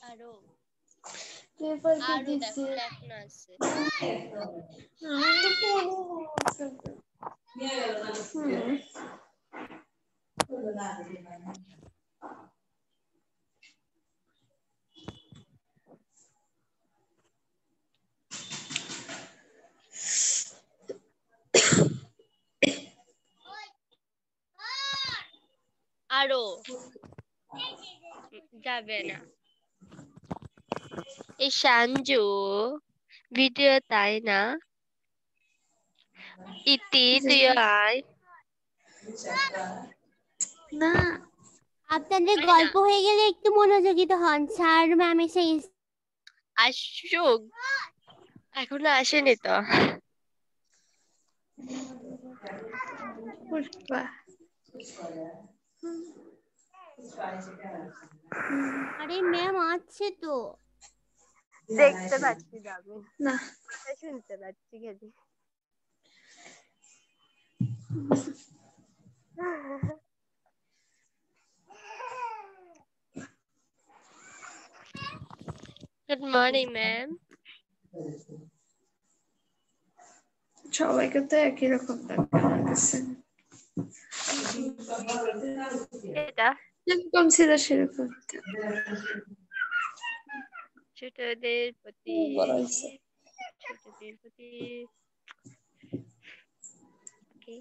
আরো পেপার কে আরো দিছি দেখো লেখনা আছে। আমি তো পড়ে আরো যাবে না এই সাঞ্জু ভিডিও তাই না ইতি তুই আয় না আপনাদের তাই গল্প না? হয়ে গেলে একটু মনোযোগিত হন, স্যার ম্যাম এসে আসুক, এখনো আসেনি তো। পুষ্পা আরে ম্যাম আছে তো। দেখতে পাচ্ছি না আমি, না শুনতে পাচ্ছি খালি। Good morning ma'am. সবাইকে তো একই রকম লাগে আমার কাছে, এটা যেরকম ছিল সেরকম ছোটদের প্রতি বড় হয়েছে। ছোটদের প্রতি okay.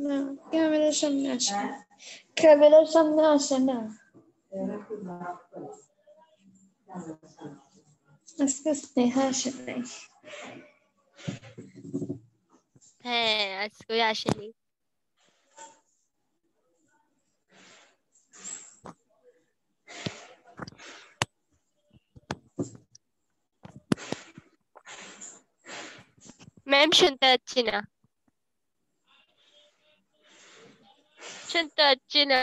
না ক্যামেরার সামনে আসে না, ক্যামেরার সামনে আসে না আজকে স্নেহা আসে নাই। হ্যাঁ আজকে আসেনি। ম্যাম শুনতে পাচ্ছি না, শুনতে পাচ্ছি না।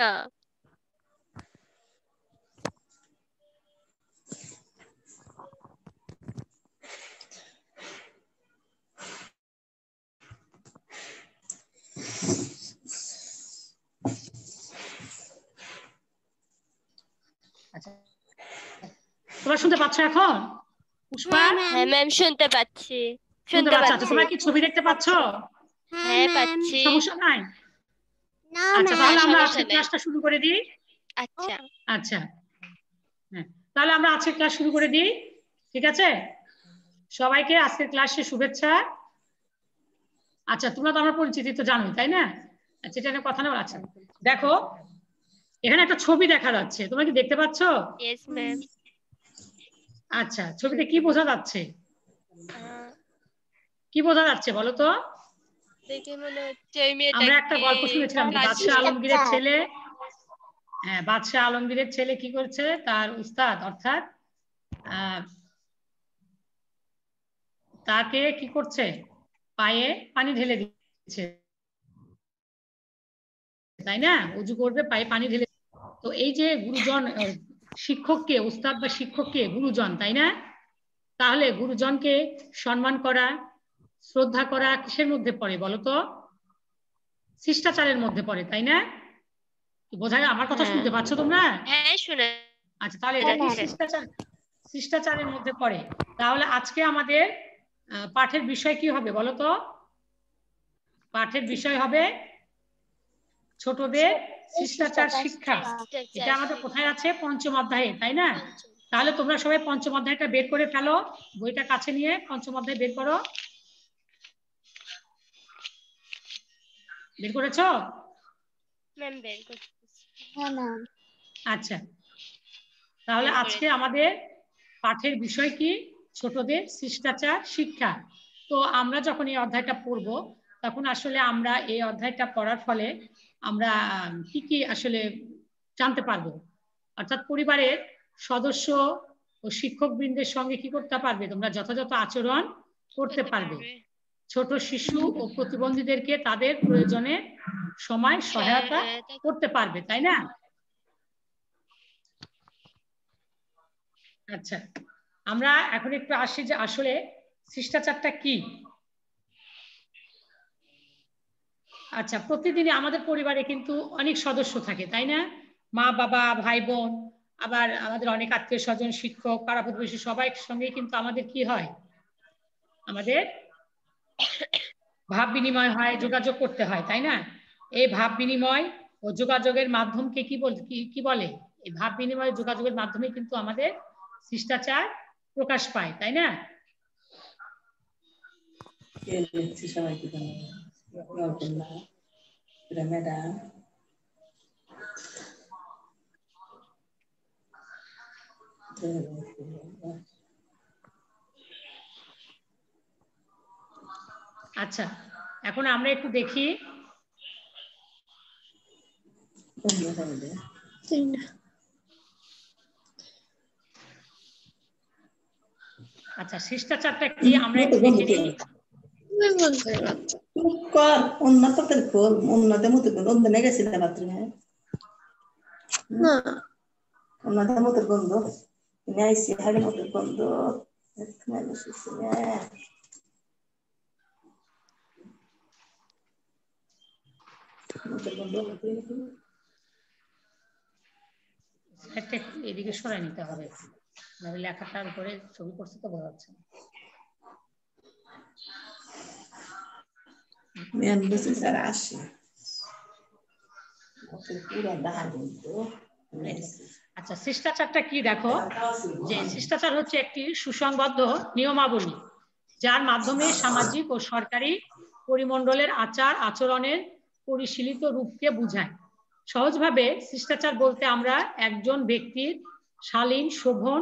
তোমরা শুনতে পাচ্ছ এখন? পুষ্পা হ্যাঁ ম্যাম শুনতে পাচ্ছি, শুনতে শুনতে পাচ্ছ? পাচ্ছি। তোমরা কি ছবি দেখতে পাচ্ছ? হ্যাঁ পাচ্ছি। সমস্যা নাই? না আচ্ছা ম্যাম তাহলে আমরা সমস্যা আজকে নাই। ক্লাসটা শুরু করে দিই। আচ্ছা আচ্ছা হ্যাঁ, তাহলে আমরা আজকে ক্লাস শুরু করে দিই, ঠিক আছে? সবাইকে আজকের ক্লাসে শুভেচ্ছা। আচ্ছা তোমরা তো আমার পরিচিতি তো জানোই তাই না? আচ্ছা এটা নিয়ে কথা না। আচ্ছা দেখো এখানে একটা ছবি দেখা যাচ্ছে, তোমরা কি দেখতে পাচ্ছ? Yes ma'am. আচ্ছা ছবিতে কি বোঝা যাচ্ছে? কি বোঝা যাচ্ছে বলো তো? দেখে মনে হচ্ছে ওই মেয়েটাকে আমরা একটা গল্প শুনেছিলাম যে বাদশাহ আলমগীরের ছেলে, হ্যাঁ বাদশাহ আলমগীরের ছেলে কি করছে, তার উস্তাদ অর্থাৎ তাকে কি করছে, পায়ে পানি ঢেলে দিচ্ছে তাই না? উজু করবে পায়ে পানি ঢেলে। তো এই যে গুরুজন, শিক্ষককে, উস্তাদ বা শিক্ষককে গুরুজন তাই না? তাহলে গুরুজনকে সম্মান করা, শ্রদ্ধা করা কিসের মধ্যে পড়ে বলো তো? শিষ্টাচারের মধ্যে পড়ে তাই না? বোঝা যায়? আমার কথা শুনতে পাচ্ছ তোমরা? হ্যাঁ শুনে। আচ্ছা তাহলে এটা কি শিষ্টাচার, শিষ্টাচারের মধ্যে পড়ে। তাহলে আজকে আমাদের পাঠের বিষয় কি হবে বলো তো? পাঠের বিষয় হবে ছোটদের শিষ্টাচার শিক্ষা। এটা আমাদের কোথায় আছে? পঞ্চম অধ্যায়ে তাই না? তাহলে তোমরা সবাই পঞ্চম অধ্যায়টা বের করে ফেলো, বইটা কাছে নিয়ে পঞ্চম অধ্যায় বের করো। বের করেছো? ম্যাম বের করতেছি। হ্যাঁ ম্যাম। আচ্ছা তাহলে আজকে আমাদের পাঠের বিষয় কি? ছোটদের শিষ্টাচার শিক্ষা। তো আমরা যখন এই অধ্যায়টা পড়ব তখন আসলে আমরা এই অধ্যায়টা পড়ার ফলে আমরা কি কি আসলে জানতে পারবো, অর্থাৎ পরিবারের সদস্য ও শিক্ষক বৃন্দের সঙ্গে কি করতে পারবে, তোমরা যথাযথ আচরণ করতে পারবে। ছোট শিশু ও প্রতিবন্ধীদেরকে তাদের প্রয়োজনে সময় সহায়তা করতে পারবে, তাই না? আচ্ছা, আমরা এখন একটু আসি যে আসলে শিষ্টাচারটা কি। আচ্ছা, প্রতিদিনই আমাদের পরিবারে কিন্তু অনেক সদস্য থাকে, তাই না? মা বাবা, ভাই বোন, আবার আমাদের অনেক আত্মীয় স্বজন, শিক্ষক, পাড়া প্রতিবেশী, সবাই সঙ্গে কিন্তু আমাদের কি হয়, আমাদের ভাব বিনিময় হয়, যোগাযোগ করতে হয়, তাই না? এই ভাব বিনিময় ও যোগাযোগের মাধ্যমকে কি বলে? এই ভাব বিনিময় যোগাযোগের মাধ্যমে কিন্তু আমাদের শিষ্টাচার প্রকাশ পায়, তাই না? আচ্ছা, এখন আমরা একটু দেখি আচ্ছা শিষ্টাচারটা কি আমরা একটু দেখে নিই। এদিকে সরাই নিতে হবে, লেখাটার উপরে ছবি করছে তো বোঝা যাচ্ছে না। আচ্ছা, শিষ্টাচারটা কি দেখো, যে শিষ্টাচার হচ্ছে একটি সুসংবদ্ধ নিয়মাবলী যার মাধ্যমে সামাজিক ও সরকারি পরিমণ্ডলের আচার আচরণের পরিশীলিত রূপকে বোঝায়। সহজভাবে শিষ্টাচার বলতে আমরা একজন ব্যক্তির শালীন, শোভন,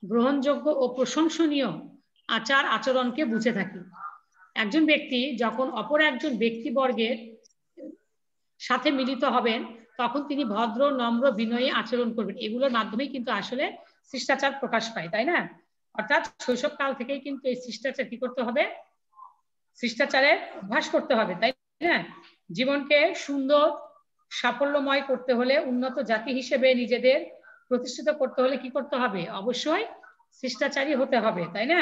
গ্রহণযোগ্য ও প্রশংসনীয় আচার আচরণকে বুঝে থাকি। একজন ব্যক্তি যখন অপর একজন ব্যক্তিবর্গের সাথে মিলিত হবেন তখন তিনি ভদ্র, নম্র, বিনয়ী আচরণ করবেন। এগুলোর মাধ্যমেই কিন্তু আসলে শিষ্টাচার প্রকাশ পায়, তাই না? অর্থাৎ শৈশবকাল থেকেই কিন্তু এই শিষ্টাচার কি করতে হবে, শিষ্টাচারের অভ্যাস করতে হবে, তাই না? জীবনকে সুন্দর, সাফল্যময় করতে হলে, উন্নত জাতি হিসেবে নিজেদের প্রতিষ্ঠিত করতে হলে কি করতে হবে, অবশ্যই শিষ্টাচারী হতে হবে, তাই না?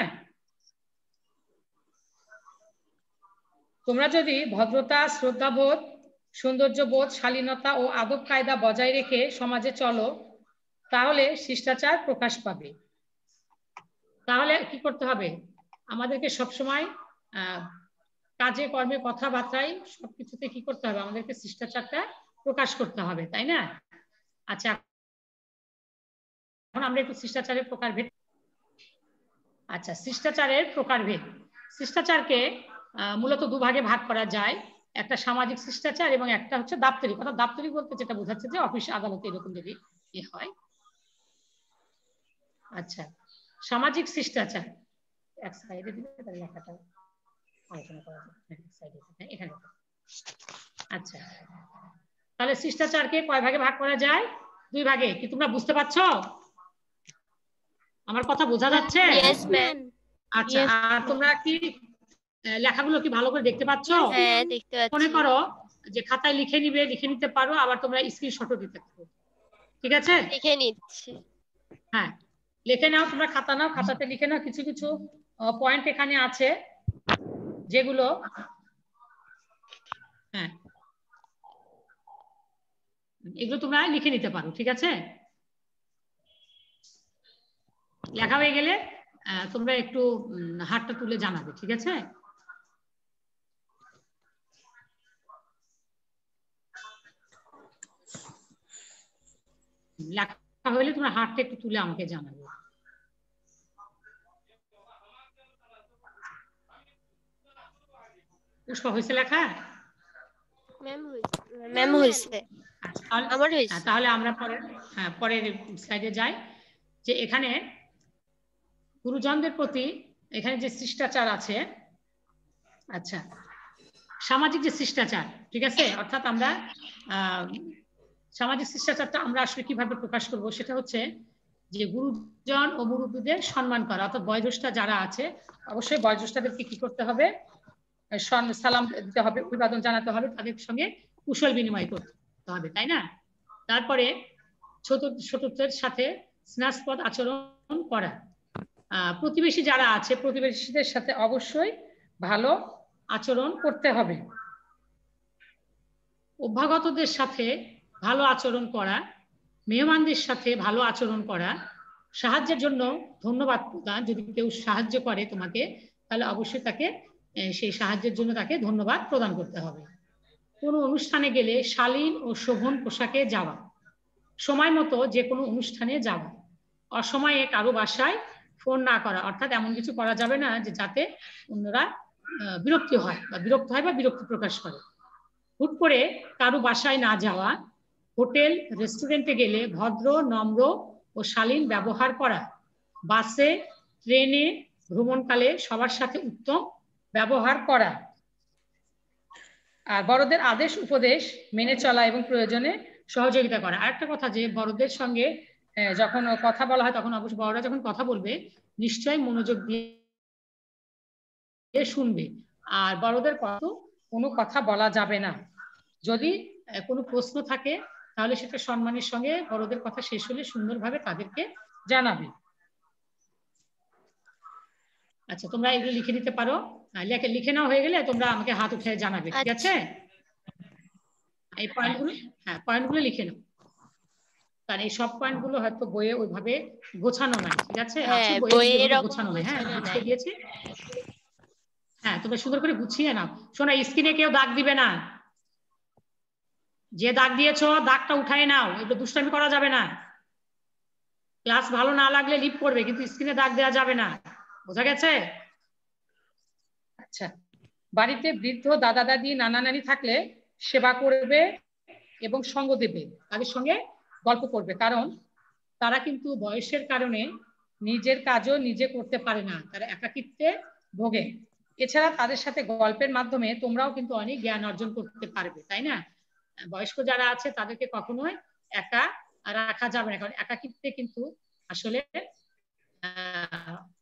তোমরা যদি ভদ্রতা, শ্রদ্ধাবোধ, সৌন্দর্যবোধ, শালীনতা ও আদব কায়দা বজায় রেখে সমাজে চলো তাহলে শিষ্টাচার প্রকাশ পাবে। তাহলে কি করতে হবে, আমাদেরকে সবসময় কাজে কর্মে কথাবার্তায় সবকিছুতে কি করতে হবে, আমাদেরকে শিষ্টাচারটা প্রকাশ করতে হবে, তাই না? আচ্ছা, এখন আমরা একটু শিষ্টাচারের প্রকারভেদ। আচ্ছা, শিষ্টাচারের প্রকারভেদ। শিষ্টাচারকে মূলত দুভাগে ভাগ করা যায়, একটা সামাজিক শিষ্টাচার এবং একটা হচ্ছে দাপ্তরিক। অর্থাৎ দাপ্তরিক বলতে যেটা বোঝাচ্ছে যে অফিস আদালতে এরকম যদি হয়। আচ্ছা, সামাজিক শিষ্টাচার এক সাইডে দিলে তাহলে লেখাটা আলোচনা করা যাবে এখানে। আচ্ছা, তাহলে শিষ্টাচারকে কয় ভাগে ভাগ করা যায়? দুই ভাগে। কি তোমরা বুঝতে পারছো? আমার কথা বোঝা যাচ্ছে? আচ্ছা, আর তোমরা কি লেখাগুলো কি ভালো করে দেখতে পাচ্ছ? হ্যাঁ, দেখতে পাচ্ছি। মনে করো যে খাতায় লিখে নিতে পারো, আবার তোমরা স্ক্রিনশটও দিতে পারো, ঠিক আছে? লিখে নিচ্ছি। হ্যাঁ, লিখে নাও, তোমরা খাতা নাও, খাতাতে লিখে নাও। কিছু কিছু পয়েন্ট এখানে আছে যেগুলো হ্যাঁ এগুলো তোমরা লিখে নিতে পারো, ঠিক আছে? লেখা হয়ে গেলে তোমরা একটু হাতটা তুলে জানাবে, ঠিক আছে? লেখা হলে তোমরা হাতটা একটু তুলে আমাকে জানাবে। পুষ্পা, হয়েছে লেখা? ম্যাম হয়েছে। তাহলে আমরা পরের স্লাইডে যাই। যে এখানে গুরুজনদের প্রতি এখানে যে শিষ্টাচার আছে, আচ্ছা সামাজিক যে শিষ্টাচার, ঠিক আছে? অর্থাৎ আমরা সামাজিক শিষ্টাচারটা আমরা আসলে কিভাবে প্রকাশ করব, সেটা হচ্ছে যে গুরুজন ও মুরব্বীদের সম্মান করা, অর্থাৎ বয়োজ্যেষ্ঠ যারা আছে অবশ্যই বয়োজ্যেষ্ঠদেরকে কি করতে হবে, সালাম দিতে হবে, অভিবাদন জানাতে হবে, তাদের সঙ্গে কুশল বিনিময় করতে হবে, তাই না? তারপরে ছোটদের সাথে স্নেহাস্পদ আচরণ করা। প্রতিবেশী যারা আছে প্রতিবেশীদের সাথে অবশ্যই ভালো আচরণ করতে হবে। অভ্যাগতদের সাথে ভালো আচরণ করা, মেহমানদের সাথে ভালো আচরণ করা, সাহায্যের জন্য ধন্যবাদ প্রদান। যদি কেউ সাহায্য করে তোমাকে তাহলে অবশ্যই তাকে সেই সাহায্যের জন্য তাকে ধন্যবাদ প্রদান করতে হবে। কোনো অনুষ্ঠানে গেলে শালীন ও শোভন পোশাকে যাওয়া, সময় মতো যে কোনো অনুষ্ঠানে যাওয়া, অসময়ে কারো বাসায় ফোন না করা, অর্থাৎ এমন কিছু করা যাবে না যে যাতে অন্যরা বিরক্ত হয় বা বিরক্তি প্রকাশ করে। হুট করে কারো বাসায় না যাওয়া, হোটেল রেস্টুরেন্টে গেলে ভদ্র নম্র ও শালীন ব্যবহার করা, বাসে ট্রেনে ভ্রমণকালে সবার সাথে উত্তম ব্যবহার করা, আর বড়দের আদেশ উপদেশ মেনে চলা এবং প্রয়োজনে সহযোগিতা করা। আরেকটা কথা, যে বড়দের সঙ্গে যখন কথা বলা হয় তখন অবশ্যই বড়রা যখন কথা বলবে নিশ্চয়ই মনোযোগ দিয়ে শুনবে, আর বড়দের কোনো কথা বলা যাবে না। যদি কোনো প্রশ্ন থাকে তাহলে সেটা সম্মানের সঙ্গে বড়দের কথা শেষ হলে সুন্দরভাবে তাদেরকে জানাবে। আচ্ছা, তোমরা এগুলো লিখে নিতে পারো। লিখে নেওয়া হয়ে গেলে তোমরা আমাকে হাত উঠে জানাবে, ঠিক আছে? এই পয়েন্টগুলো লিখে নাও, কারণ এই সব পয়েন্টগুলো হয়তো বইয়ে ওইভাবে গোছানো নাই, ঠিক আছে? বইয়ে গোছানো নাই। হ্যাঁ, গুছিয়ে দিয়েছি। হ্যাঁ, তোমরা সুন্দর করে গুছিয়ে নাও। শোনো, স্ক্রিনে কেউ দাগ দিবে না। যে দাগ দিয়েছো দাগটা উঠায় নাও, এগুলো দুষ্টামি করা যাবে না। ক্লাস ভালো না লাগলে লিভ করবে, কিন্তু স্ক্রিনে দাগ দেওয়া যাবে না। বোঝা গেছে? আচ্ছা, বাড়িতে বৃদ্ধ দাদা দাদি নানা নানি থাকলে সেবা করবে এবং সঙ্গ দেবে, তাদের সঙ্গে গল্প করবে, কারণ তারা কিন্তু বয়সের কারণে নিজের কাজও নিজে করতে পারে না, তারা একাকিত্বে ভোগে। এছাড়া তাদের সাথে গল্পের মাধ্যমে তোমরাও কিন্তু অনেক জ্ঞান অর্জন করতে পারবে, তাই না? বয়স্ক যারা আছে তাদেরকে কখনোই একা রাখা যাবে না, কারণ একাকিত্বে কিন্তু আসলে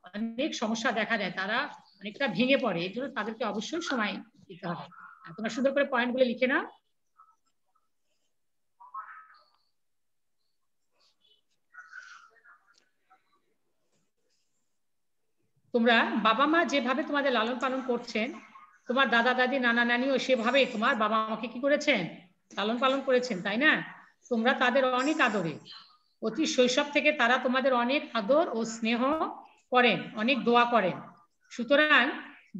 অনেক সমস্যা দেখা দেয়, তারা অনেকটা ভেঙে পড়ে। এই জন্য তাদেরকে অবশ্যই সময় দিতে হবে। তোমরা সুন্দর করে পয়েন্টগুলো লিখে নাও। তোমরা বাবা মা যেভাবে তোমাদের লালন পালন করছেন, তোমার দাদা দাদি নানা নানিও সেভাবেই তোমার বাবা মাকে কি করেছেন, লালন পালন করেছেন, তাই না? তোমরা তাদের অনেক আদরে, অতি শৈশব থেকে তারা তোমাদের অনেক আদর ও স্নেহ করেন, অনেক দোয়া করেন। সুতরাং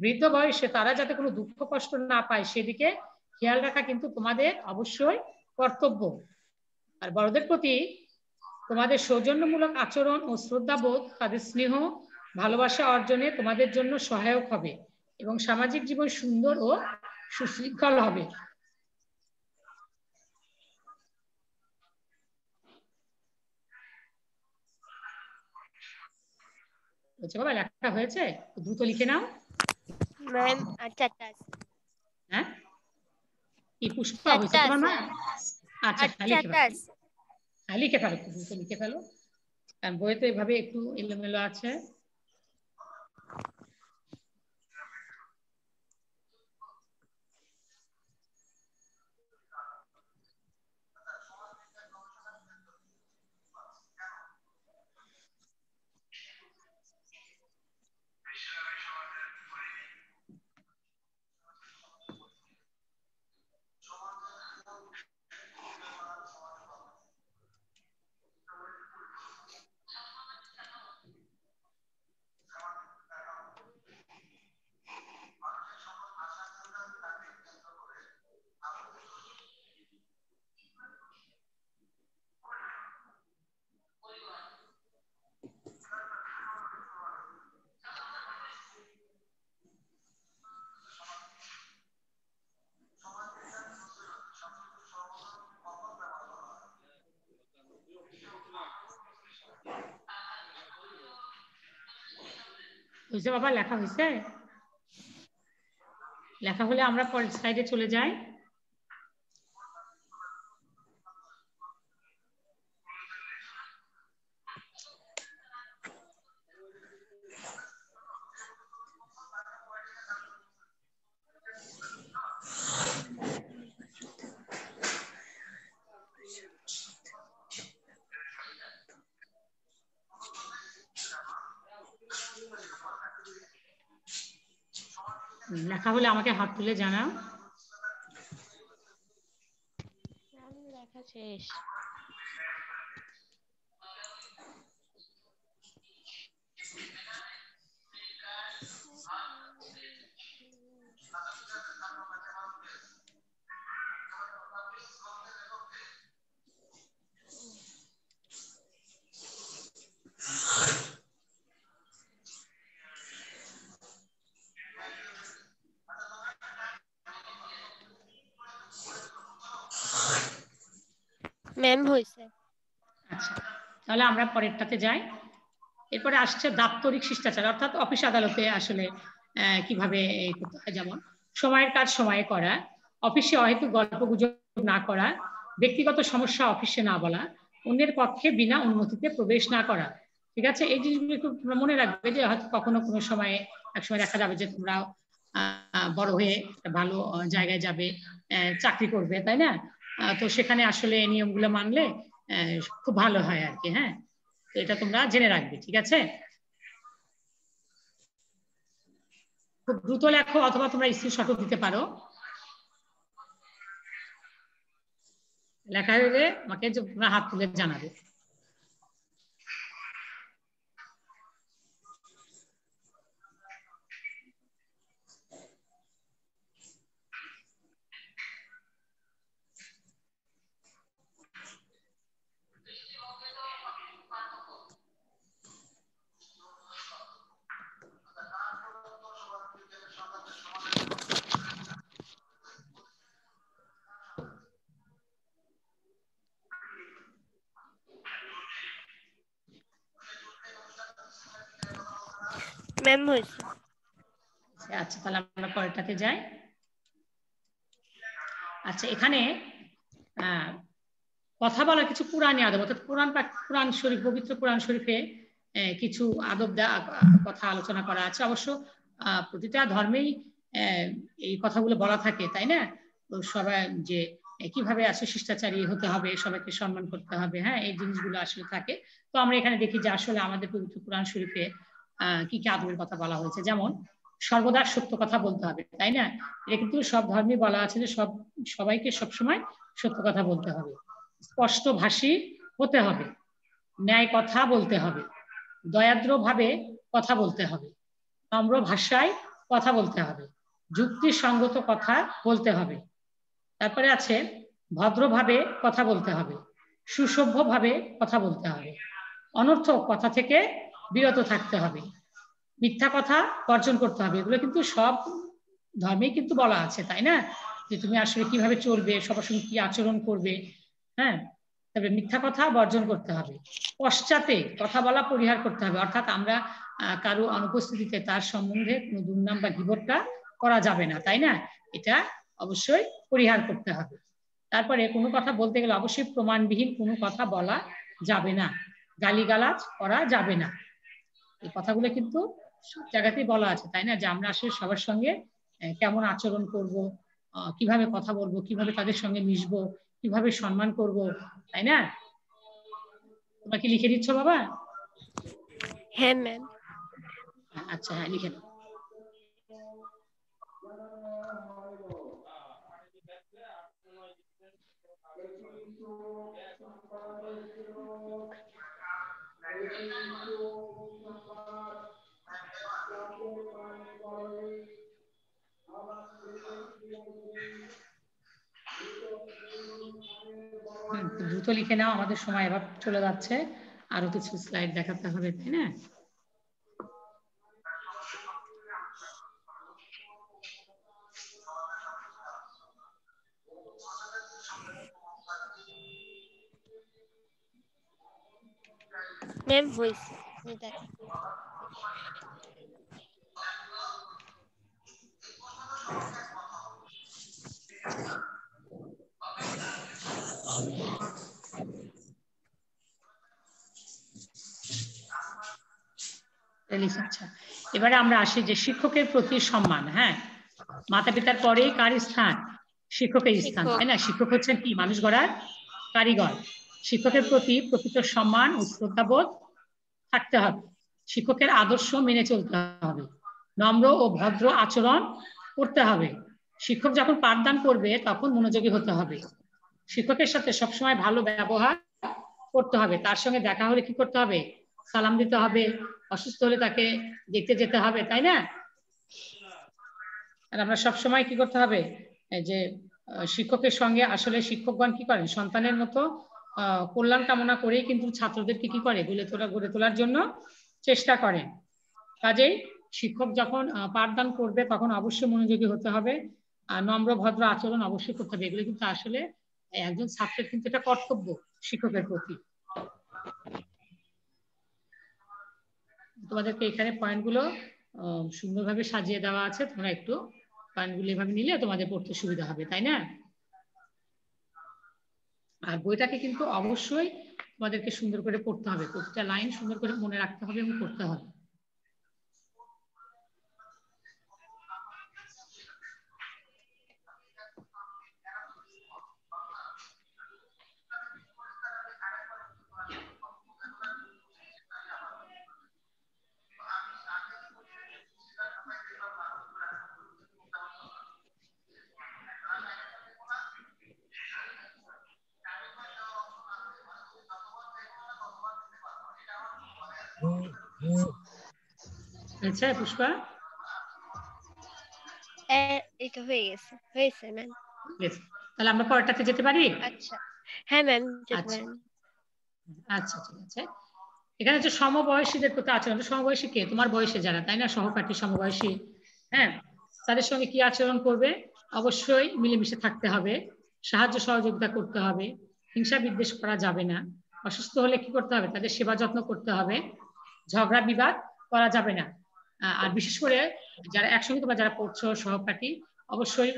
বৃদ্ধ বয়সে তারা যাতে কোনো দুঃখ কষ্ট না পায় সেদিকে খেয়াল রাখা কিন্তু তোমাদের অবশ্যই কর্তব্য। আর বড়দের প্রতি তোমাদের সৌজন্যমূলক আচরণ ও শ্রদ্ধাবোধ তাদের স্নেহ ভালোবাসা অর্জনে তোমাদের জন্য সহায়ক হবে এবং সামাজিক জীবন সুন্দর ও সুশৃঙ্খল হবে। বাবা, লেখা হয়েছে? দ্রুত লিখে নাও। ম্যাম, আচ্ছা। হ্যাঁ, কি পুষ্পা হয়েছে তোমার মা? আচ্ছা, লিখে ফেলো, দ্রুত লিখে ফেলো, কারণ বইতে এভাবে একটু এলোমেলো আছে। হয়েছে বাবা, লেখা হয়েছে? লেখা হলে আমরা পরের স্লাইডে চলে যাই। লেখা হলে আমাকে হাত তুলে জানাও। লেখা শেষ। ম্যাম হয়েছে। আচ্ছা, তাহলে আমরা পরেরটাতে যাই। এরপরে আসছে দাপ্তরিক শিষ্টাচার, অর্থাৎ অফিস আদালতে আসলে কিভাবে করতে হয়। যেমন সময়ের কাজ সময়ে করা, অফিসে অহেতুক গল্প গুজব না করা, ব্যক্তিগত সমস্যা অফিসে না বলা, অন্যের পক্ষে বিনা অনুমতিতে প্রবেশ না করা। ঠিক আছে, এই জিনিসগুলো একটু মনে রাখবে যে হয়তো কখনো কোনো সময়ে একসময় দেখা যাবে যে তোমরা বড় হয়ে ভালো জায়গায় যাবে, চাকরি করবে, তাই না? তো সেখানে আসলে নিয়মগুলো মানলে খুব ভালো হয় আর কি। হ্যাঁ, তো এটা তোমরা জেনে রাখবে। ঠিক আছে, খুব দ্রুত লেখো অথবা তোমরা স্ক্রিনশটও দিতে পারো। লেখা হলে আমাকে তোমরা হাত তুলে জানাবে। ম্যাম হয়েছে। আচ্ছা, তাহলে আমরা পরেরটাতে যাই। আচ্ছা, এখানে কথা বলার কিছু কোরআনী আদব, অর্থাৎ কোরআন শরীফ, পবিত্র কোরআন শরীফে কিছু আদব কথা আলোচনা করা আছে। অবশ্য প্রতিটা ধর্মেই এই কথাগুলো বলা থাকে, তাই না? তো সবাই যে কিভাবে আছে শিষ্টাচারী হতে হবে, সবাইকে সম্মান করতে হবে, হ্যাঁ, এই জিনিসগুলো আসলে থাকে। তো আমরা এখানে দেখি যে আসলে আমাদের পবিত্র কোরআন শরীফে কি কি আদবের কথা বলা হয়েছে। যেমন সর্বদা সত্য কথা বলতে হবে, তাই না? এটা কিন্তু সব ধর্মে বলা আছে যে সবাইকে সবসময় সত্য কথা বলতে হবে। স্পষ্টভাষী হতে হবে, ন্যায় কথা বলতে হবে, দয়াদ্র ভাবে কথা বলতে হবে, নম্র ভাষায় কথা বলতে হবে, যুক্তিসঙ্গত কথা বলতে হবে। তারপরে আছে ভদ্রভাবে কথা বলতে হবে, সুসভ্যভাবে কথা বলতে হবে, অনর্থক কথা থেকে বিরত থাকতে হবে, মিথ্যা কথা বর্জন করতে হবে। এগুলো কিন্তু সব ধর্মেই কিন্তু বলা আছে, তাই না? যে তুমি আসলে কিভাবে চলবে, সবার সঙ্গে কি আচরণ করবে। হ্যাঁ, তবে মিথ্যা কথা বর্জন করতে হবে, পশ্চাতে কথা বলা পরিহার করতে হবে, অর্থাৎ আমরা কারো অনুপস্থিতিতে তার সম্বন্ধে কোনো দুর্নাম বা গীবতটা করা যাবে না, তাই না? এটা অবশ্যই পরিহার করতে হবে। তারপরে কোনো কথা বলতে গেলে অবশ্যই প্রমাণবিহীন কোনো কথা বলা যাবে না, গালিগালাজ করা যাবে না। এই কথাগুলো কিন্তু সব জায়গাতেই বলা আছে, তাই না? যে আমরা আসলে সবার সঙ্গে কেমন আচরণ করব, কিভাবে কথা বলবো, কিভাবে তাদের সঙ্গে মিশবো, কিভাবে সম্মান করব, তাই না? তোমরা কি লিখে দিচ্ছ বাবা? হ্যাঁ ম্যাম। আচ্ছা, হ্যাঁ, লিখে দাও। দ্রুত লিখে নাও, আমাদের সময় এবার চলে যাচ্ছে, আরো কিছু স্লাইড দেখাতে হবে, তাই না? ম্যাম হয়েছে। আচ্ছা, এবারে আমরা আসি যে শিক্ষকের প্রতি সম্মান। হ্যাঁ, মাতা পিতার পরে কার স্থান? শিক্ষকের স্থান, তাই না? শিক্ষক হচ্ছেন কি? মানুষ গড়ার কারিগর। শিক্ষকের প্রতি প্রকৃত সম্মান ও শ্রদ্ধাবোধ থাকতে হবে, শিক্ষকের আদর্শ মেনে চলতে হবে, নম্র ও ভদ্র আচরণ করতে হবে। শিক্ষক যখন পাঠদান করবে তখন মনোযোগী হতে হবে। শিক্ষকের সাথে সবসময় ভালো ব্যবহার করতে হবে। তার সঙ্গে দেখা হলে কি করতে হবে? সালাম দিতে হবে। অসুস্থ হলে তাকে দেখতে যেতে হবে, তাই না? আর আমরা সবসময় কি করতে হবে? যে শিক্ষকের সঙ্গে আসলে শিক্ষকগণ কি করেন? সন্তানের মতো কল্যাণ কামনা করেই কিন্তু ছাত্রদেরকে কি করে? গড়ে তোলার জন্য চেষ্টা করেন। কাজেই শিক্ষক যখন পাঠদান করবে তখন অবশ্যই মনোযোগী হতে হবে, আর নম্র ভদ্র আচরণ অবশ্যই করতে হবে। এগুলো কিন্তু আসলে একজন ছাত্রের কিন্তু এটা কর্তব্য শিক্ষকের প্রতি। তোমাদেরকে এখানে পয়েন্টগুলো সুন্দরভাবে সাজিয়ে দেওয়া আছে, তোমরা একটু পয়েন্টগুলো এভাবে নিলে তোমাদের পড়তে সুবিধা হবে, তাই না? আর বইটাকে কিন্তু অবশ্যই তোমাদেরকে সুন্দর করে পড়তে হবে, প্রতিটা লাইন সুন্দর করে মনে রাখতে হবে এবং পড়তে হবে। আচ্ছা পুষ্পা, এটা হয়েছে ম্যাম। তাহলে আমরা পরেরটাতে যেতে পারি? আচ্ছা, হ্যাঁ ম্যাম যেতে আচ্ছা পারেন। আচ্ছা, ঠিক আছে। এখানে হচ্ছে সমবয়সীদের প্রতি আচরণ। সমবয়সী কে? তোমার বয়সে যারা, তাই না? সহপাঠী, সমবয়সী, হ্যাঁ, তাদের সঙ্গে কি আচরণ করবে? অবশ্যই মিলেমিশে থাকতে হবে, সাহায্য সহযোগিতা করতে হবে, হিংসা বিদ্বেষ করা যাবে না। অসুস্থ হলে কি করতে হবে? তাদের সেবা যত্ন করতে হবে, ঝগড়া বিবাদ করা যাবে না। আর বিশেষ করে যারা একসঙ্গে তোমরা যারা পড়ছো সহপাঠী, অবশ্যই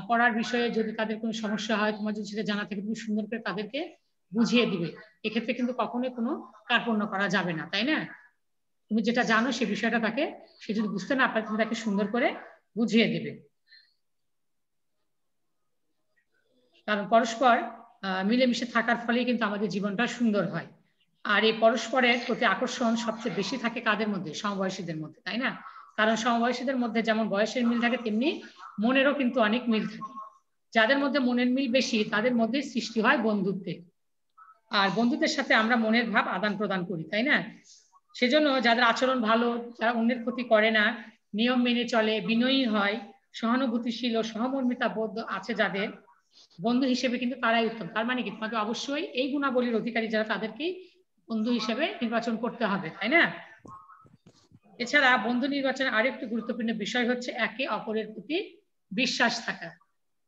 পড়ার বিষয়ে যদি তাদের কোনো সমস্যা হয়, তোমার যদি সেটা জানা থাকে, তুমি সুন্দর করে তাদেরকে বুঝিয়ে দিবে। এক্ষেত্রে কিন্তু কখনোই কোনো কার্পণ্য করা যাবে না, তাই না? তুমি যেটা জানো সে বিষয়টা তাকে, সে যদি বুঝতে না পারে, তুমি তাকে সুন্দর করে বুঝিয়ে দেবে। কারণ পরস্পর মিলেমিশে থাকার ফলে কিন্তু আমাদের জীবনটা সুন্দর হয়। আর এই পরস্পরের প্রতি আকর্ষণ সবচেয়ে বেশি থাকে কাদের মধ্যে? সমবয়সীদের মধ্যে, তাই না? কারণ সমবয়সীদের মধ্যে যেমন বয়সের মিল থাকে, তেমনি মনেরও কিন্তু অনেক মিল থাকে। যাদের মধ্যে মনের মিল বেশি তাদের মধ্যে সৃষ্টি হয় বন্ধুত্বের। আর বন্ধুদের সাথে আমরা মনের ভাব আদান প্রদান করি, তাই না? সেজন্য যাদের আচরণ ভালো, যারা অন্যের ক্ষতি করে না, নিয়ম মেনে চলে, বিনয়ী হয়, সহানুভূতিশীল ও সহমর্মিতা বোধ আছে যাদের, বন্ধু হিসেবে কিন্তু তারাই উত্তম। তার মানে কি? তোমাকে অবশ্যই এই গুণাবলীর অধিকারী যারা, তাদেরকেই বন্ধু হিসেবে নির্বাচন করতে হবে, তাই না? এছাড়া বন্ধু নির্বাচনের আরেকটি গুরুত্বপূর্ণ বিষয় হচ্ছে একে অপরের প্রতি বিশ্বাস থাকা।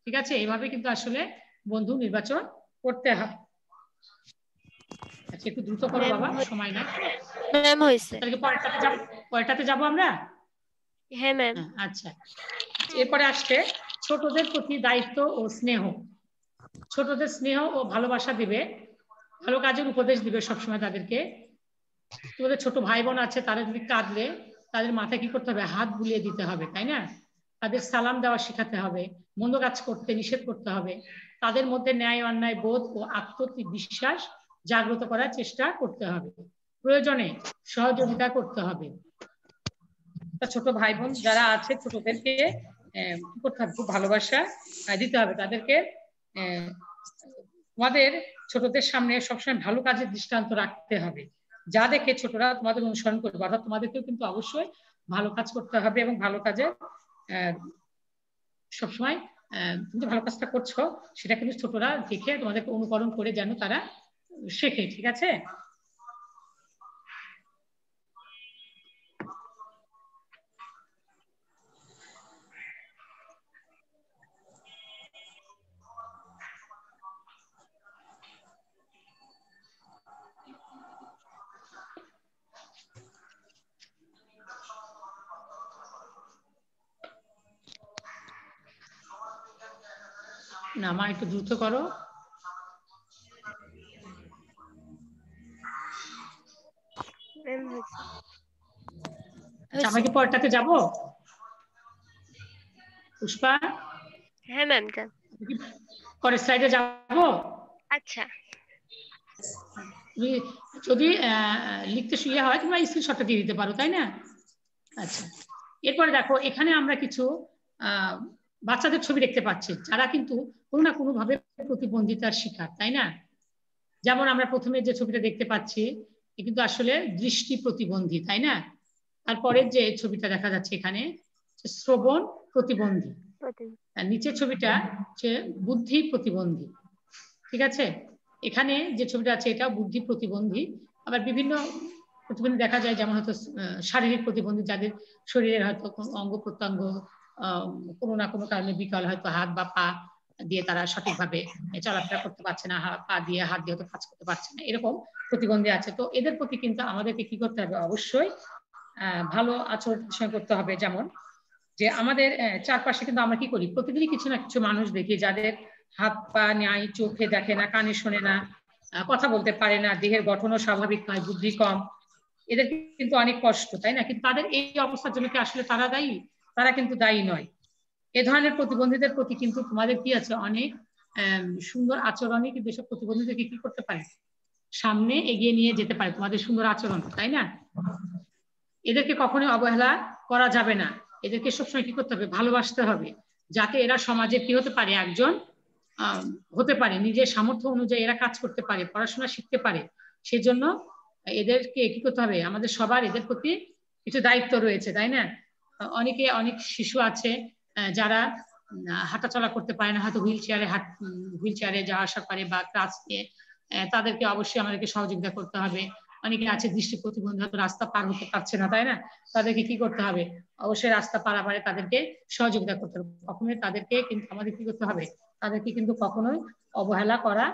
ঠিক আছে? এইভাবে কিন্তু আসলে বন্ধু নির্বাচন করতে হয়। আচ্ছা, একটু দ্রুত করো বাবা, সময় নাই। ম্যাম হয়েছে। তাহলে পরেরটাতে যাবো আমরা? হ্যাঁ ম্যাম। আচ্ছা, এরপরে আসছে ছোটদের প্রতি দায়িত্ব ও স্নেহ। ছোটদের স্নেহ ও ভালোবাসা দিবে, ভালো কাজের উপদেশ দিবে সবসময় তাদেরকে। তোমাদের ছোট ভাই বোন আছে, তারা যদি কাঁদলে তাদের মাথায় কি করতে হবে? হাত বুলিয়ে দিতে হবে, তাই না? তাদের সালাম দেওয়া শেখাতে হবে, মন্দ কাজ করতে নিষেধ করতে হবে, তাদের মধ্যে ন্যায় অন্যায় বোধ ও আত্মবিশ্বাস জাগ্রত করার চেষ্টা করতে হবে, প্রয়োজনে সহযোগিতা করতে হবে। ছোট ভাই বোন যারা আছে, ছোটদেরকে কি করতে হবে? খুব ভালোবাসা দিতে হবে তাদেরকে। তোমাদের ছোটদের সামনে সবসময় ভালো কাজের দৃষ্টান্ত রাখতে হবে, যা দেখে ছোটরা তোমাদের অনুসরণ করবে। অর্থাৎ তোমাদেরকেও কিন্তু অবশ্যই ভালো কাজ করতে হবে এবং ভালো কাজে সবসময় তুমি ভালো কাজটা করছো সেটা কিন্তু ছোটরা দেখে তোমাদেরকে অনুকরণ করে যেন তারা শেখে। ঠিক আছে? না মা, একটু দ্রুত করো। আচ্ছা, আমরা কি পরেরটাতে যাব পুষ্পা? হ্যাঁ ম্যাম, পরের স্লাইডে যাব। আচ্ছা, যদি লিখতে শুয়ে হয় তোমরা স্ক্রিনশটটা দিয়ে দিতে পারো, তাই না? আচ্ছা, এরপরে দেখো এখানে আমরা কিছু বাচ্চাদের ছবি দেখতে পাচ্ছি যারা কিন্তু কোনো না কোনো ভাবে প্রতিবন্ধিতার শিকার, তাই না? যেমন আমরা প্রথমে যে ছবিটা দেখতে পাচ্ছি কিন্তু আসলে দৃষ্টি প্রতিবন্ধী, তাই না? তারপরের যে ছবিটা দেখা যাচ্ছে এখানে শ্রবণ প্রতিবন্ধী, আর নিচের ছবিটা হচ্ছে বুদ্ধি প্রতিবন্ধী। ঠিক আছে, এখানে যে ছবিটা আছে এটা বুদ্ধি প্রতিবন্ধী। আবার বিভিন্ন প্রতিবন্ধী দেখা যায়, যেমন হয়তো শারীরিক প্রতিবন্ধী, যাদের শরীরের হয়তো অঙ্গ প্রত্যঙ্গ কোনো না কোনো কারণে বিকল, হয়তো হাত বা পা দিয়ে তারা সঠিকভাবে চলাফেরা করতে পারছে না, পা দিয়ে হাত দিয়ে হয়তো কাজ করতে পারছে না, এরকম প্রতিবন্ধী আছে। তো এদের প্রতি কিন্তু আমাদেরকে কি করতে হবে, অবশ্যই ভালো আচরণ করতে হবে। যেমন যে আমাদের চারপাশে কিন্তু আমরা কি করি, প্রতিদিনই কিছু না কিছু মানুষ দেখি যাদের হাত পা নাই, চোখে দেখে না, কানে শোনে না, কথা বলতে পারে না, দেহের গঠনও স্বাভাবিক নয়, বুদ্ধি কম, এদের কিন্তু অনেক কষ্ট, তাই না? কিন্তু তাদের এই অবস্থার জন্য কি আসলে তারা দায়ী? তারা কিন্তু দায়ী নয়। এ ধরনের প্রতিবন্ধীদের প্রতি কিন্তু তোমাদের কি আছে, অনেক সুন্দর আচরণে কিন্তু এসব প্রতিবন্ধীদেরকে কি করতে পারে, সামনে এগিয়ে নিয়ে যেতে পারে তোমাদের সুন্দর আচরণ, তাই না? এদেরকে কখনোই অবহেলা করা যাবে না, এদেরকে সবসময় কি করতে হবে, ভালোবাসতে হবে, যাতে এরা সমাজে কি হতে পারে, একজন হতে পারে, নিজের সামর্থ্য অনুযায়ী এরা কাজ করতে পারে, পড়াশোনা শিখতে পারে। সেজন্য এদেরকে কি করতে হবে, আমাদের সবার এদের প্রতি কিছু দায়িত্ব রয়েছে, তাই না? অনেক শিশু আছে যারা হাঁটাচলা করতে পারে না, হয়তো হুইল চেয়ারে যাওয়া আসা করে বা ক্রাচ নিয়ে, তাদেরকে অবশ্যই আমাদেরকে সহযোগিতা করতে হবে। অনেকে আছে দৃষ্টি প্রতিবন্ধী, হয়তো রাস্তা পার হতে পারছে না, তাই না? তাদেরকে কি করতে হবে, অবশ্যই রাস্তা পারাপারে তাদেরকে সহযোগিতা করতে হবে। কখনোই তাদেরকে কিন্তু আমাদের কি করতে হবে, তাদেরকে কিন্তু কখনোই অবহেলা করা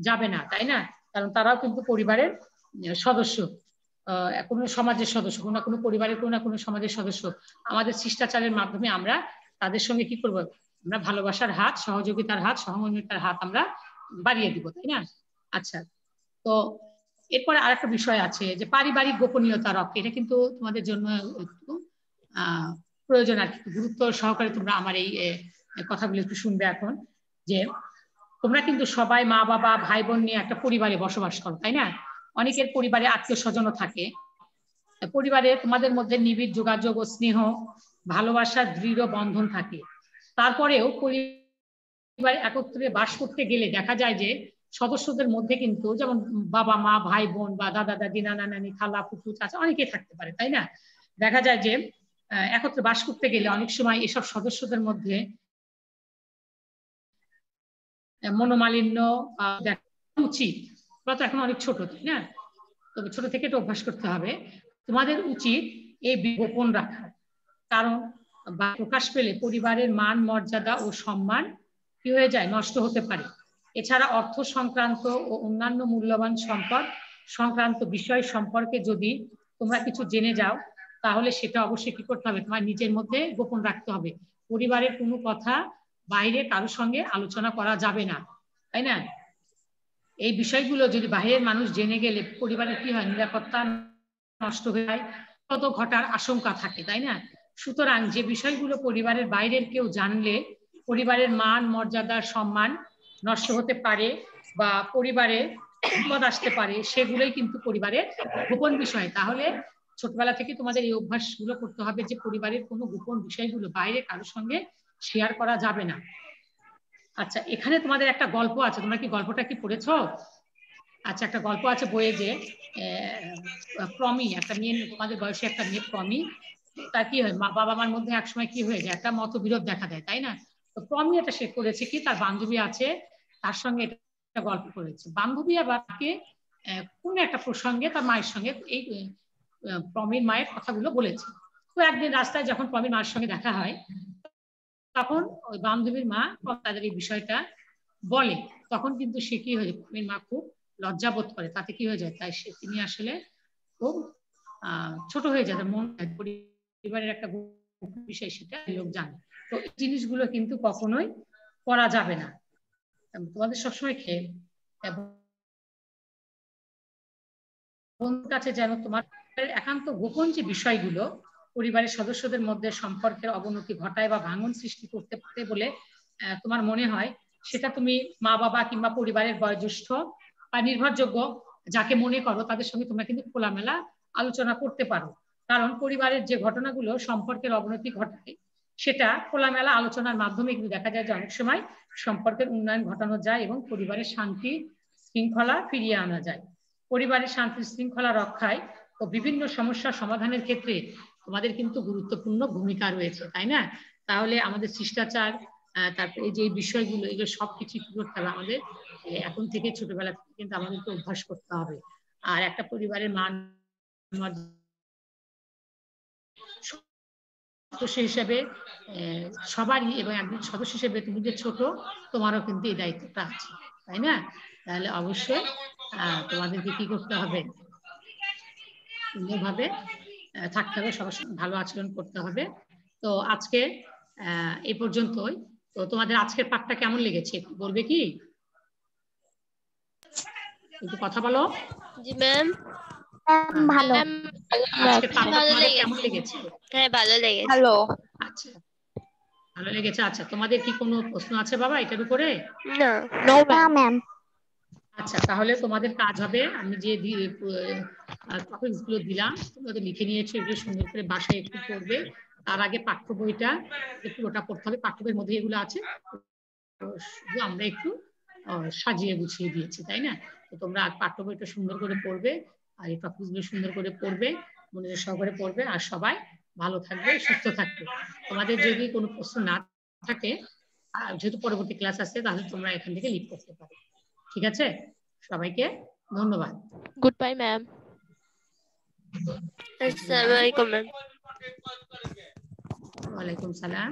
যাবে না, তাই না? কারণ তারাও কিন্তু পরিবারের সদস্য, কোনো সমাজের সদস্য, কোনো না কোনো পরিবারের, কোনো না কোনো সমাজের সদস্য। আমাদের শিষ্টাচারের মাধ্যমে আমরা তাদের সঙ্গে কি করবো, আমরা ভালোবাসার হাত, সহযোগিতার হাত, সহমর্মিতার হাত আমরা বাড়িয়ে দিব, তাই না? আচ্ছা, তো এরপরে আরেকটা বিষয় আছে যে পারিবারিক গোপনীয়তা রক্ষা, এটা কিন্তু তোমাদের জন্য একটু প্রয়োজন আর কি, গুরুত্ব সহকারে তোমরা আমার এই কথাগুলো একটু শুনবে এখন। যে তোমরা কিন্তু সবাই মা বাবা ভাই বোন নিয়ে একটা পরিবারে বসবাস করো, তাই না? অনেকের পরিবারে আত্মীয় স্বজনও থাকে। পরিবারে তোমাদের মধ্যে নিবিড় যোগাযোগ ও স্নেহ, ভালোবাসার দৃঢ় বন্ধন থাকে। তারপরেও পরিবার একত্রে বাস করতে গেলে দেখা যায় যে সদস্যদের মধ্যে কিন্তু, যেমন বাবা মা ভাই বোন বা দাদা দাদি নানা নানি খালা ফুফু চাচা অনেকেই থাকতে পারে, তাই না? দেখা যায় যে একত্রে বাস করতে গেলে অনেক সময় এসব সদস্যদের মধ্যে মনোমালিন্য দেখা উচিত। তোমরা তো এখন অনেক ছোট, তাই না? তবে ছোট থেকে এটা অভ্যাস করতে হবে। তোমাদের উচিত এই গোপন রাখা, কারণ প্রকাশ পেলে পরিবারের মান মর্যাদা ও সম্মান কি হয়ে যায়, নষ্ট হতে পারে। এছাড়া অর্থ সংক্রান্ত ও অন্যান্য মূল্যবান সম্পদ সংক্রান্ত বিষয় সম্পর্কে যদি তোমরা কিছু জেনে যাও, তাহলে সেটা অবশ্যই কি করতে হবে, তোমার নিজের মধ্যে গোপন রাখতে হবে। পরিবারের কোনো কথা বাইরে কারোর সঙ্গে আলোচনা করা যাবে না, তাই না? এই বিষয়গুলো যদি বাইরের মানুষ জেনে গেলে পরিবারের কি হয়, নিরাপত্তা নষ্ট হয়ে যায়, কত ঘটার আশঙ্কা থাকে, তাই না? সুতরাং যে বিষয়গুলো পরিবারের বাইরের কেউ জানলে পরিবারের মান মর্যাদা সম্মান নষ্ট হতে পারে বা পরিবারে বিপদ আসতে পারে, সেগুলোই কিন্তু পরিবারের গোপন বিষয়। তাহলে ছোটবেলা থেকে তোমাদের এই অভ্যাসগুলো করতে হবে যে পরিবারের কোনো গোপন বিষয়গুলো বাইরে কারোর সঙ্গে শেয়ার করা যাবে না। আচ্ছা, এখানে তোমাদের একটা গল্প আছে, তোমরা কি গল্পটা কি পড়েছো? আচ্ছা, একটা গল্প আছে বইয়ে যে প্রমি, একটা মেয়ে, তোমাদের বয়সী একটা মেয়ে প্রমি, তার কি হয়, মা বাবা মার মধ্যে একসময় কি হয়ে যায়, একটা মতবিরোধ দেখা দেয়, তাই না? তো প্রমি এটা সে করেছে কি, তার বান্ধবী আছে, তার সঙ্গে একটা গল্প করেছে। বান্ধবী আবার তাকে কোন একটা প্রসঙ্গে তার মায়ের সঙ্গে এই প্রমির মায়ের কথাগুলো বলেছে। তো একদিন রাস্তায় যখন প্রমির মায়ের সঙ্গে দেখা হয়, তখন ওই বান্ধবীর মা তাদের এই বিষয়টা বলে, তখন কিন্তু সে কি হয়ে যায়, প্রমির মা খুব লজ্জাবোধ করে, তাতে কি হয়ে যায়, তাই তিনি আসলে খুব ছোট হয়ে যায়, মন পরিবারের একটা বিষয়, সেটা লোক জানে। তো এই জিনিসগুলো কিন্তু কখনোই করা যাবে না। তোমাদের সবসময় খেয়ে বন্ধুর কাছে যেন তোমার একান্ত গোপন যে বিষয়গুলো পরিবারের সদস্যদের মধ্যে সম্পর্কের অবনতি ঘটায় বা ভাঙন সৃষ্টি করতে পারে বলে তোমার মনে হয়, সেটা তুমি মা বাবা কিংবা পরিবারের বয়োজ্যেষ্ঠ বা নির্ভরযোগ্য যাকে মনে করো তাদের সঙ্গে তোমরা কিন্তু খোলামেলা আলোচনা করতে পারো। কারণ পরিবারের যে ঘটনাগুলো সম্পর্কের অবনতি ঘটায়, সেটা খোলামেলা আলোচনার মাধ্যমে কিন্তু দেখা যায় যে অনেক সময় সম্পর্কের উন্নয়ন ঘটানো যায় এবং পরিবারের শান্তি শৃঙ্খলা ফিরিয়ে আনা যায়। পরিবারের শান্তি শৃঙ্খলা রক্ষায় ও বিভিন্ন সমস্যা সমাধানের ক্ষেত্রে তোমাদের কিন্তু গুরুত্বপূর্ণ ভূমিকা রয়েছে, তাই না? তাহলে আমাদের শিষ্টাচার, তারপরে এই যে বিষয়গুলো, এগুলো সবকিছু কি করতে হবে আমাদের এখন থেকে, ছোটবেলা থেকে কিন্তু আমাদেরকে অভ্যাস করতে হবে। আর একটা পরিবারের মান সদস্য হিসেবে সবারই, এবং একজন সদস্য হিসেবে তুমি যে ছোট, তোমারও কিন্তু এই দায়িত্বটা আছে, তাই না? তাহলে অবশ্যই তোমাদেরকে কি করতে হবে, সুন্দরভাবে থাকতে হবে, সবার সঙ্গে ভালো আচরণ করতে হবে। তো আজকে এই পর্যন্তই। তো তোমাদের আজকের পাঠটা কেমন লেগেছে একটু বলবে কি? একটু কথা বলো। জি ম্যাম। ভালো। আজকের পাঠটা তোমাদের কেমন লেগেছে? হ্যাঁ, ভালো লেগেছে। ভালো। আচ্ছা, ভালো লেগেছে। আচ্ছা, তোমাদের কি কোনো প্রশ্ন আছে বাবা এটার উপরে? না। No ma'am. আচ্ছা, তাহলে তোমাদের কাজ হবে, আমি যে টপিকসগুলো দিলাম তোমরা লিখে নিয়েছো, এগুলো সুন্দর করে বাসায় একটু পড়বে। তার আগে পাঠ্য বইটা পুরোটা পড়তে হবে, পাঠ্য বইয়ের মধ্যে এগুলো আছে, শুধু আমরা একটু সাজিয়ে গুছিয়ে দিয়েছি, তাই না? তো তোমরা পাঠ্য বইটা সুন্দর করে পড়বে, আর এই টপিকসগুলো সুন্দর করে পড়বে, মনোযোগ সহকারে পড়বে, আর সবাই ভালো থাকবে, সুস্থ থাকবে। তোমাদের যদি কোনো প্রশ্ন না থাকে, যেহেতু পরবর্তী ক্লাস আছে, তাহলে তোমরা এখান থেকে লিভ করতে পারো। ঠিক আছে? সবাইকে ধন্যবাদ। Good bye ma'am. আসসালামু আলাইকুম ম্যাম। ওয়ালাইকুম সালাম।